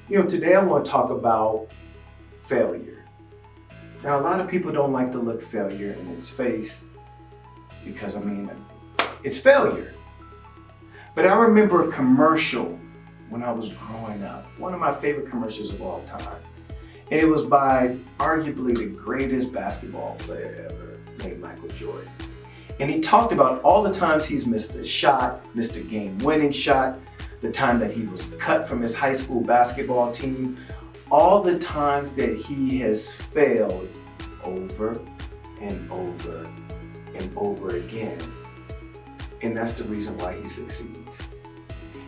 Today I want to talk about failure. Now, a lot of people don't like to look failure in its face because, it's failure. But I remember a commercial when I was growing up, one of my favorite commercials of all time. And it was by arguably the greatest basketball player ever, named Michael Jordan. And he talked about all the times he's missed a shot, missed a game-winning shot, the time that he was cut from his high school basketball team, all the times that he has failed over and over and over again. And that's the reason why he succeeds.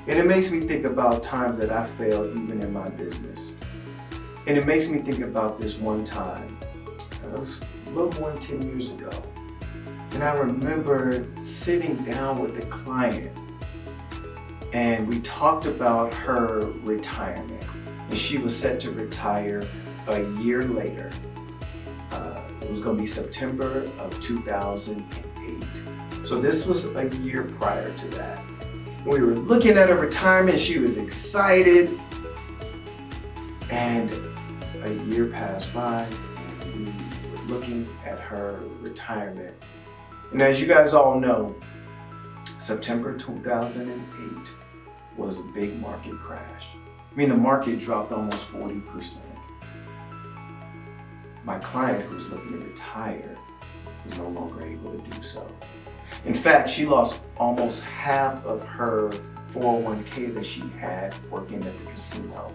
And it makes me think about times that I failed even in my business. And it makes me think about this one time. It was a little more than 10 years ago. And I remember sitting down with a client and we talked about her retirement. And she was set to retire a year later. It was going to be September of 2008. So this was a year prior to that. We were looking at her retirement. She was excited. And a year passed by and we were looking at her retirement. And as you guys all know, September 2008 was a big market crash. The market dropped almost 40%. My client, who was looking to retire, was no longer able to do so. In fact, she lost almost half of her 401k that she had working at the casino.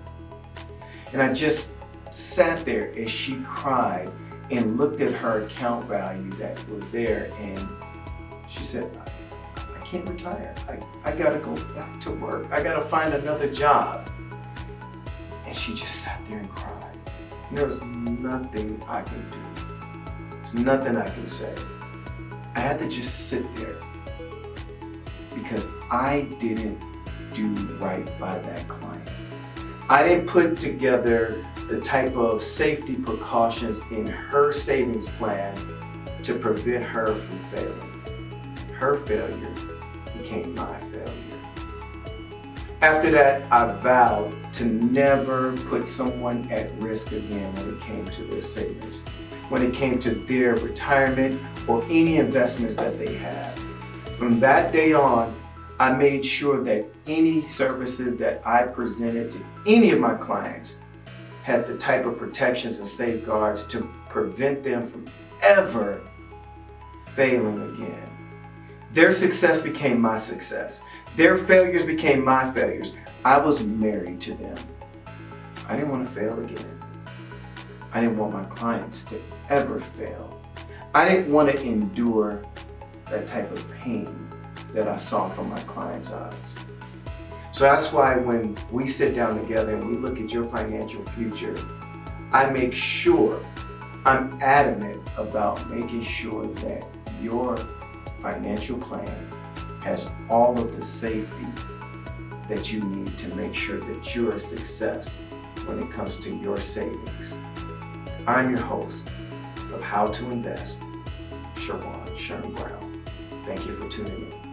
And I just sat there as she cried and looked at her account value that was there, and she said, I can't retire. I gotta go back to work. I gotta find another job. And she just sat there and cried. And there was nothing I can do. There's nothing I can say. I had to just sit there because I didn't do right by that client. I didn't put together the type of safety precautions in her savings plan to prevent her from failing. Her failure became my failure. After that, I vowed to never put someone at risk again when it came to their savings, when it came to their retirement or any investments that they have. From that day on, I made sure that any services that I presented to any of my clients had the type of protections and safeguards to prevent them from ever failing again. Their success became my success. Their failures became my failures. I was married to them. I didn't want to fail again. I didn't want my clients to ever fail. I didn't want to endure that type of pain that I saw from my clients' eyes. So that's why when we sit down together and we look at your financial future, I make sure, I'm adamant about making sure that your financial plan has all of the safety that you need to make sure that you're a success when it comes to your savings. I'm your host of How to Invest, Sherwan Brown. Thank you for tuning in.